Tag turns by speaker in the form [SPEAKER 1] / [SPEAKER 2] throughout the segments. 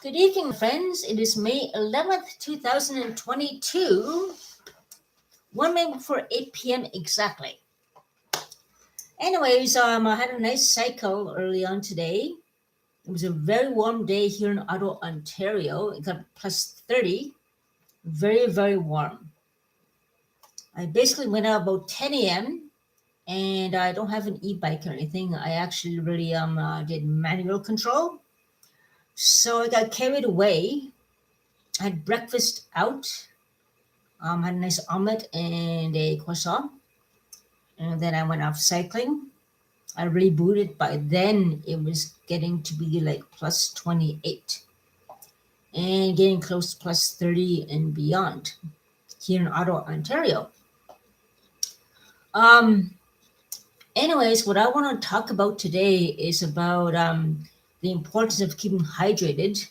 [SPEAKER 1] Good evening, friends. It is May 11th, 2022, 1 minute before 8 p.m. exactly. Anyways, I had a nice cycle early on today. It was a very warm day here in Ottawa, Ontario. It got plus 30. Very, very warm. I basically went out about 10 a.m. and I don't have an e-bike or anything. I actually really did manual control. So I got carried away. I had breakfast out. Had a nice omelet and a croissant. And then I went off cycling. I rebooted. By then, it was getting to be like plus 28 and getting close to plus 30 and beyond here in Ottawa, Ontario. Anyways, what I want to talk about today is about the importance of keeping hydrated.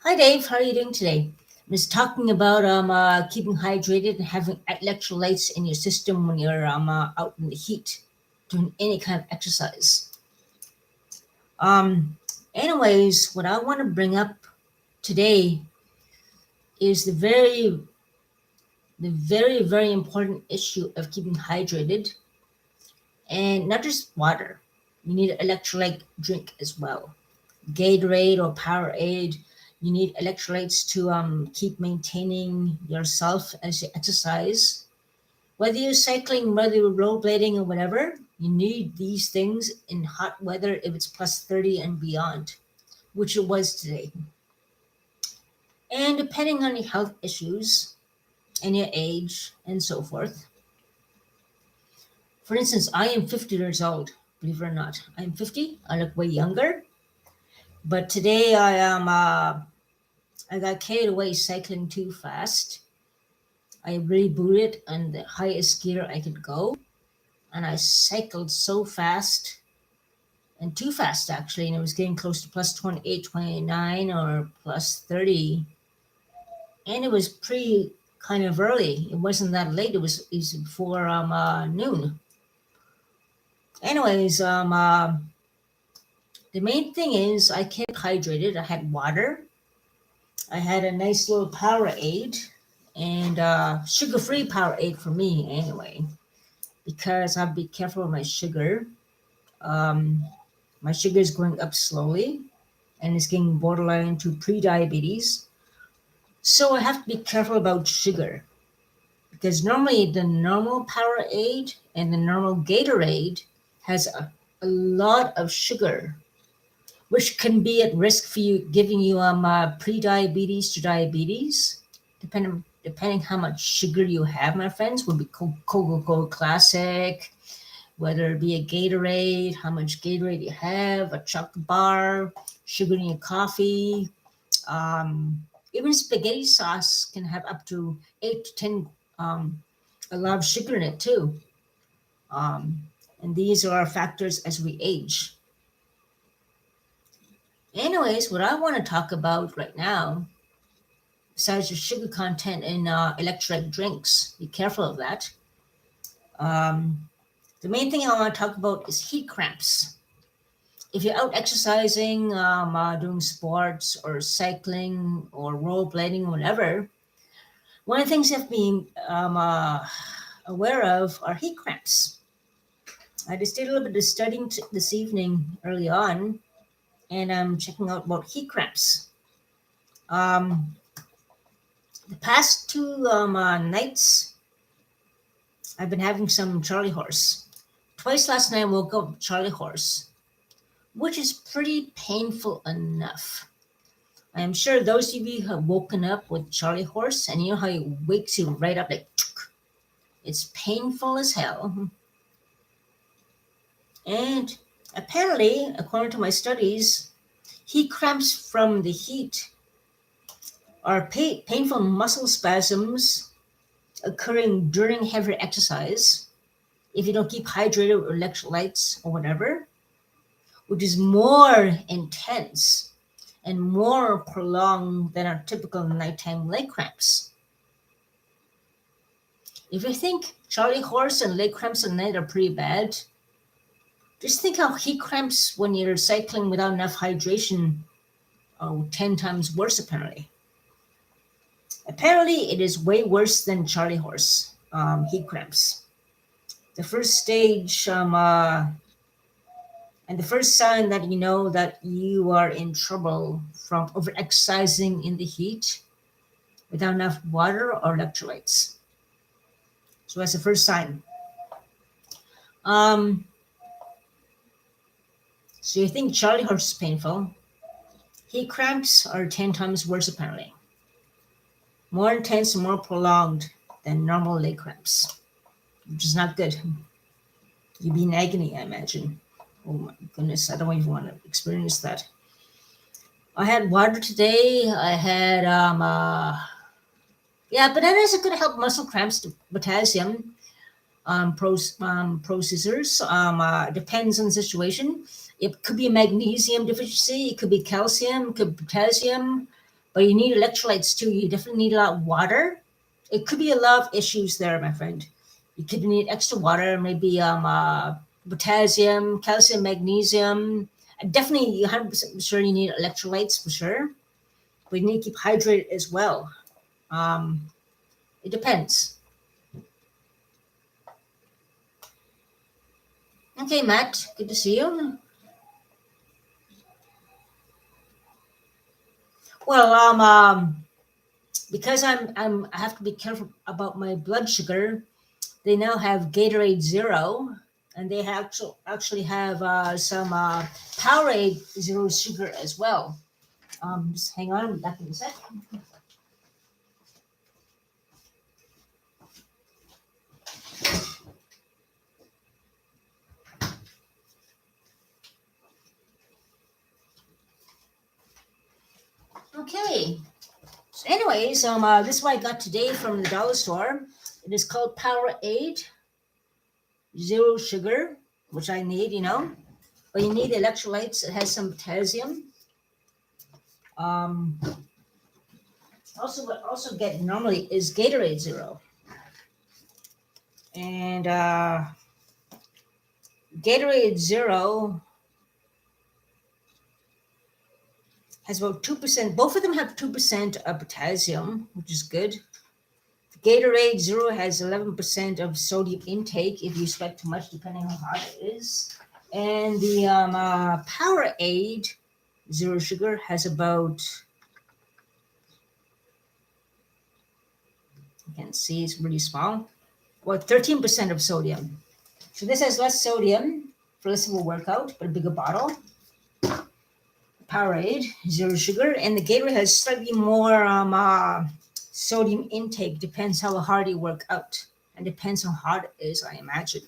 [SPEAKER 1] Hi, Dave. How are you doing today? I was talking about keeping hydrated and having electrolytes in your system when you're out in the heat doing any kind of exercise. Anyways, what I want to bring up today is the very, very important issue of keeping hydrated, and not just water. You need electrolyte drink as well, Gatorade or Powerade. You need electrolytes to keep maintaining yourself as you exercise. Whether you're cycling, whether you're rollerblading or whatever, you need these things in hot weather if it's plus 30 and beyond, which it was today. And depending on your health issues and your age and so forth. For instance, I am 50 years old, believe it or not. I'm 50. I look way younger. But today I got carried away cycling too fast. I rebooted on the highest gear I could go, and I cycled so fast, and too fast actually, and it was getting close to plus 28, 29, or plus 30, and it was pretty kind of early. It wasn't that late. It was before noon. Anyways, the main thing is I kept hydrated. I had water. I had a nice little Powerade, and sugar-free Powerade for me anyway, because I have to be careful with my sugar. My sugar is going up slowly, and it's getting borderline to pre-diabetes. So I have to be careful about sugar, because normally the normal Powerade and the normal Gatorade has a lot of sugar, which can be at risk for you, giving you pre-diabetes to diabetes, depending how much sugar you have, my friends. Would be Coca-Cola Classic, whether it be a Gatorade, how much Gatorade you have, a chocolate bar, sugar in your coffee. Even spaghetti sauce can have up to 8 to 10 a lot of sugar in it too. And these are factors as we age. Anyways, what I want to talk about right now, besides the sugar content in electrolyte drinks, be careful of that. The main thing I want to talk about is heat cramps. If you're out exercising, doing sports or cycling or rollerblading or whatever, one of the things you have to be aware of are heat cramps. I just did a little bit of studying this evening early on, and I'm checking out about heat cramps. The past two nights, I've been having some Charlie horse. Twice last night I woke up with Charlie horse, which is pretty painful enough. I am sure those of you who have woken up with Charlie horse, and you know how it wakes you right up like, it's painful as hell. And apparently, according to my studies, heat cramps from the heat are painful muscle spasms occurring during heavy exercise if you don't keep hydrated with electrolytes or whatever, which is more intense and more prolonged than our typical nighttime leg cramps. If you think Charlie horse and leg cramps at night are pretty bad, just think how heat cramps when you're cycling without enough hydration Oh, 10 times worse apparently. Apparently, it is way worse than Charlie horse heat cramps. The first stage, and the first sign that you know that you are in trouble from overexercising in the heat without enough water or electrolytes. So that's the first sign. Um, so you think Charlie horse is painful? Heat cramps are 10 times worse apparently. More intense and more prolonged than normal leg cramps, which is not good. You'd be in agony, I imagine. Oh my goodness, I don't even want to experience that. I had water today. I had yeah, bananas are going to help muscle cramps. Potassium, processors. Depends on the situation. It could be a magnesium deficiency. It could be calcium. It could be potassium. But you need electrolytes too. You definitely need a lot of water. It could be a lot of issues there, my friend. You could need extra water, maybe potassium, calcium, magnesium. Definitely, 100% sure you need electrolytes for sure. But you need to keep hydrated as well. Um, it depends. Okay, Matt, good to see you. Well, because I have to be careful about my blood sugar. They now have Gatorade Zero, and they have actually have some Powerade Zero Sugar as well. Just hang on, I'm back in a sec. Okay. So anyways, this is what I got today from the dollar store. It is called Powerade Zero Sugar, which I need, but you need electrolytes. It has some potassium. Um, also, what also get normally is Gatorade Zero, and Gatorade Zero has about 2%. Both of them have 2% of potassium, which is good. Gatorade Zero has 11% of sodium intake if you sweat too much, depending on how hot it is. And the Powerade Zero Sugar has about, you can see it's really small, well, 13% of sodium. So this has less sodium for less of a workout, but a bigger bottle. Powerade Zero Sugar, and the Gatorade has slightly more sodium intake. Depends how hard you work out, and depends how hard it is, I imagine.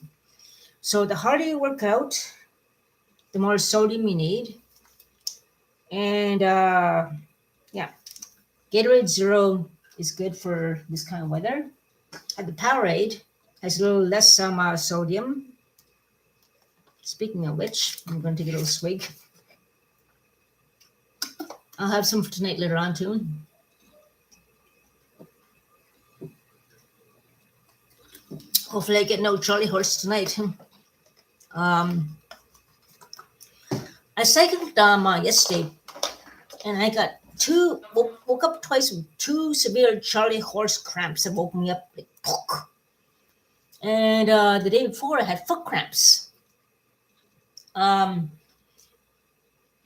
[SPEAKER 1] So the harder you work out, the more sodium you need. And yeah, Gatorade Zero is good for this kind of weather. And the Powerade has a little less sodium. Speaking of which, I'm going to take a little swig. I'll have some for tonight later on too. Hopefully I get no Charlie horse tonight. Um, I cycled yesterday, and I got woke up twice with two severe Charlie horse cramps that woke me up like poke. And the day before I had foot cramps.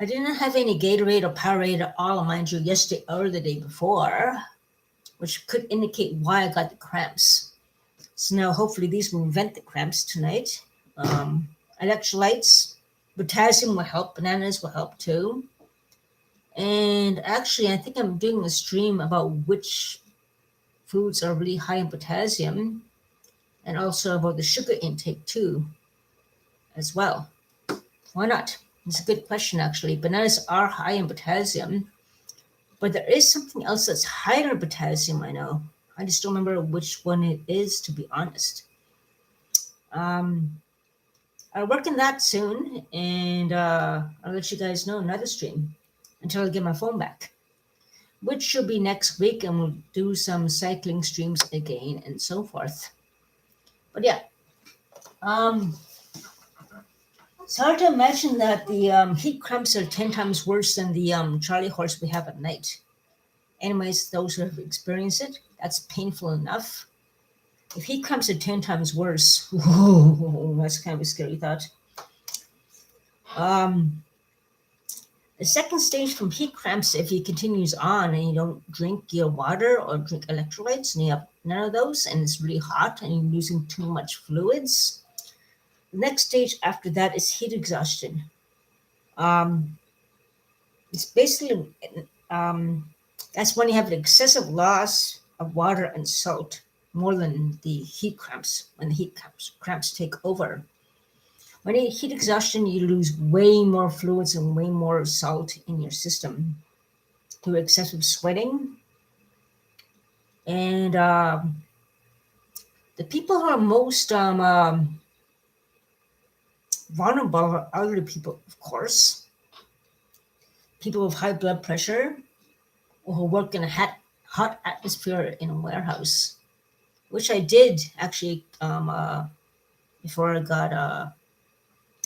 [SPEAKER 1] I didn't have any Gatorade or Powerade at all, mind you, yesterday or the day before, which could indicate why I got the cramps. So now hopefully these will prevent the cramps tonight. Electrolytes, potassium will help, bananas will help too. And actually, I think I'm doing a stream about which foods are really high in potassium, and also about the sugar intake too, as well. Why not? It's a good question, actually. Bananas are high in potassium, but there is something else that's higher in potassium, I know. I just don't remember which one it is, to be honest. I'll work on that soon, and I'll let you guys know another stream until I get my phone back, which should be next week, and we'll do some cycling streams again and so forth. But yeah, let's It's hard to imagine that the heat cramps are 10 times worse than the Charlie horse we have at night. Anyways, those who have experienced it, that's painful enough. If heat cramps are 10 times worse, whoa, that's kind of a scary thought. Um, the second stage from heat cramps, if it continues on and you don't drink your water or drink electrolytes, and you have none of those, and it's really hot and you're losing too much fluids, the next stage after that is heat exhaustion. Um, it's basically that's when you have an excessive loss of water and salt more than the heat cramps, when the cramps take over. When you heat exhaustion, you lose way more fluids and way more salt in your system through excessive sweating. And the people who are most vulnerable are elderly people, of course, people with high blood pressure, or who work in a hot atmosphere in a warehouse, which I did actually before I got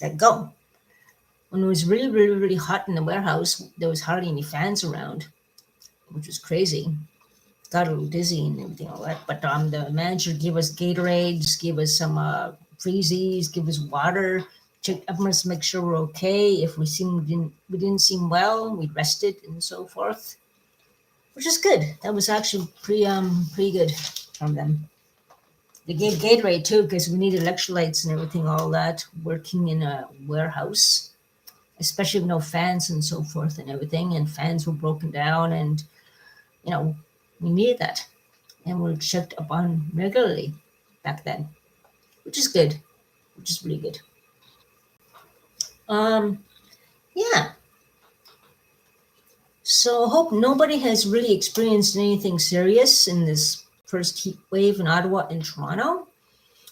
[SPEAKER 1] let go. When it was really, really, really hot in the warehouse, there was hardly any fans around, which was crazy. Got a little dizzy and everything like that. But the manager gave us Gatorades, gave us some freezies, gave us water, checked up on us to make sure we're okay. If we didn't seem well, we rested and so forth, which is good. That was actually pretty good from them. They gave Gatorade too because we needed electrolytes and everything, all that, working in a warehouse, especially with no fans and so forth and everything. And fans were broken down, and you know we needed that, and we were checked upon regularly back then, which is good, which is really good. Um, yeah. So I hope nobody has really experienced anything serious in this first heat wave in Ottawa and Toronto.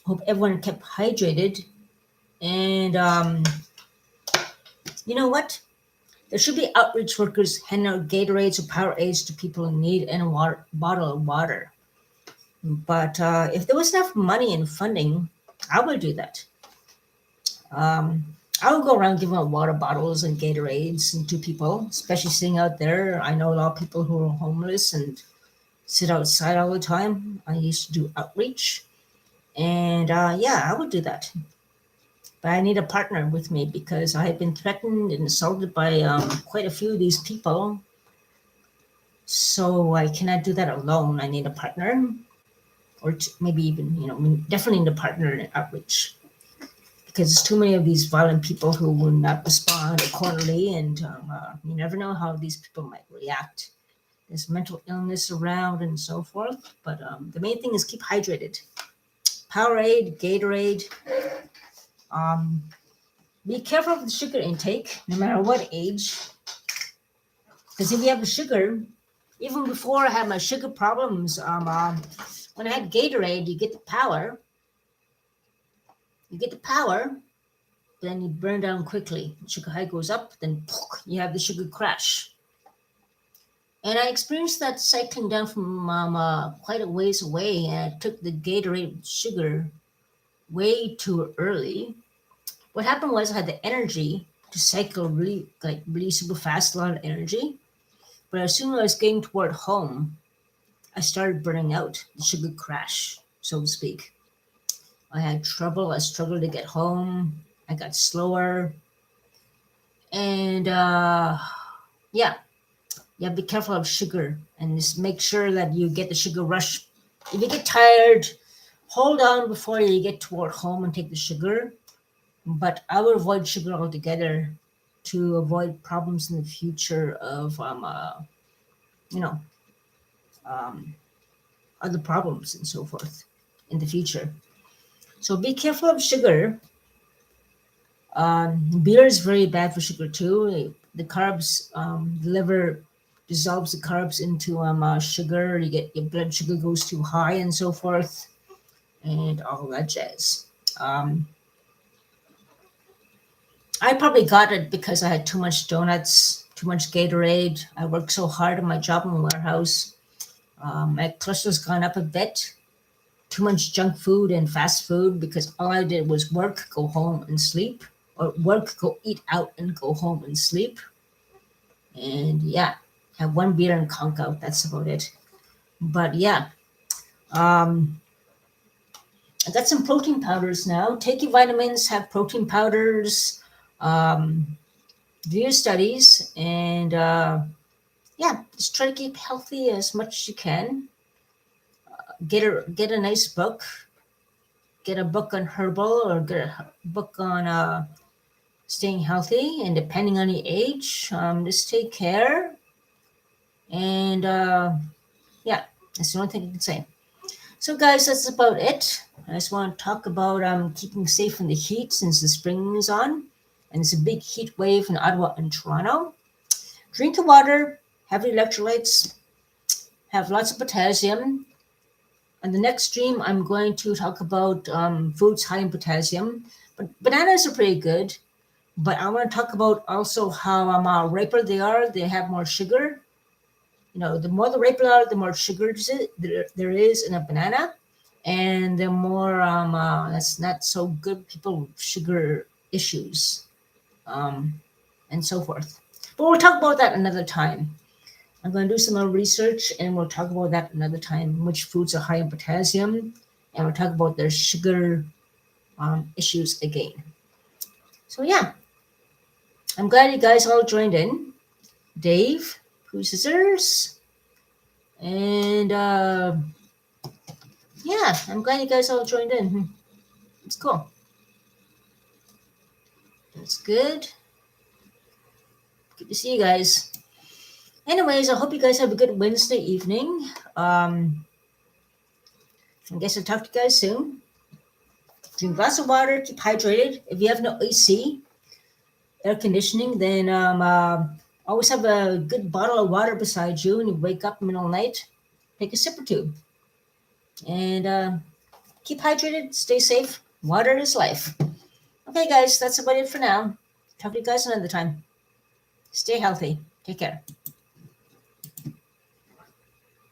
[SPEAKER 1] Hope everyone kept hydrated. And you know what? There should be outreach workers handing out Gatorades or Powerades to people in need and a bottle of water. But if there was enough money and funding, I would do that. Um, I would go around giving out water bottles and Gatorades and to people, especially sitting out there. I know a lot of people who are homeless and sit outside all the time. I used to do outreach, and yeah, I would do that. But I need a partner with me because I have been threatened and assaulted by quite a few of these people. So I cannot do that alone. I need a partner, or maybe even, definitely need a partner in outreach because there's too many of these violent people who will not respond accordingly, and you never know how these people might react. There's mental illness around and so forth, but the main thing is keep hydrated. Powerade, Gatorade. Be careful of the sugar intake, no matter what age. Because if you have a sugar, even before I had my sugar problems, when I had Gatorade, you get the power. You get the power, but then you burn down quickly. The sugar high goes up, then you have the sugar crash. And I experienced that cycling down from quite a ways away, and I took the Gatorade with sugar way too early. What happened was I had the energy to cycle really super fast, a lot of energy. But as soon as I was getting toward home, I started burning out, the sugar crash, so to speak. I had trouble. I struggled to get home. I got slower. And yeah, you have to be careful of sugar and just make sure that you get the sugar rush. If you get tired, hold on before you get toward home and take the sugar. But I would avoid sugar altogether to avoid problems in the future of, you know, um, other problems and so forth in the future. So be careful of sugar. Beer is very bad for sugar too. The carbs, the liver dissolves the carbs into sugar. You get your blood sugar goes too high and so forth, and all that jazz. Um, I probably got it because I had too much donuts, too much Gatorade. I worked so hard in my job in the warehouse. My cholesterol's gone up a bit. Too much junk food and fast food because all I did was work, go home, and sleep, work, go eat out, and go home and sleep. And yeah, have one beer and conk out. That's about it. But yeah, um, I got some protein powders now. Take your vitamins, have protein powders, um, do your studies, and yeah, just try to keep healthy as much as you can. Get a nice book. Get a book on herbal or get a book on staying healthy. And depending on your age, just take care. And yeah, that's the only thing I can say. So, guys, that's about it. I just want to talk about keeping safe from the heat since the spring is on, and it's a big heat wave in Ottawa and Toronto. Drink the water, have your electrolytes, have lots of potassium. On the next stream, I'm going to talk about foods high in potassium. But bananas are pretty good. But I want to talk about also how riper they are. They have more sugar. You know, the more the riper are, the more sugar there is in a banana, and the more that's not so good. People with sugar issues, um, and so forth. But we'll talk about that another time. I'm going to do some more research, and we'll talk about that another time. Which foods are high in potassium, and we'll talk about their sugar issues again. So yeah, I'm glad you guys all joined in. Dave, Pooh Scissors, and yeah, I'm glad you guys all joined in. It's cool. That's good. Good to see you guys. Anyways, I hope you guys have a good Wednesday evening. I guess I'll talk to you guys soon. Drink lots of water, keep hydrated. If you have no AC, air conditioning, then always have a good bottle of water beside you, and you wake up in the middle of the night, take a sip or two. And keep hydrated, stay safe. Water is life. Okay, guys, that's about it for now. Talk to you guys another time. Stay healthy. Take care.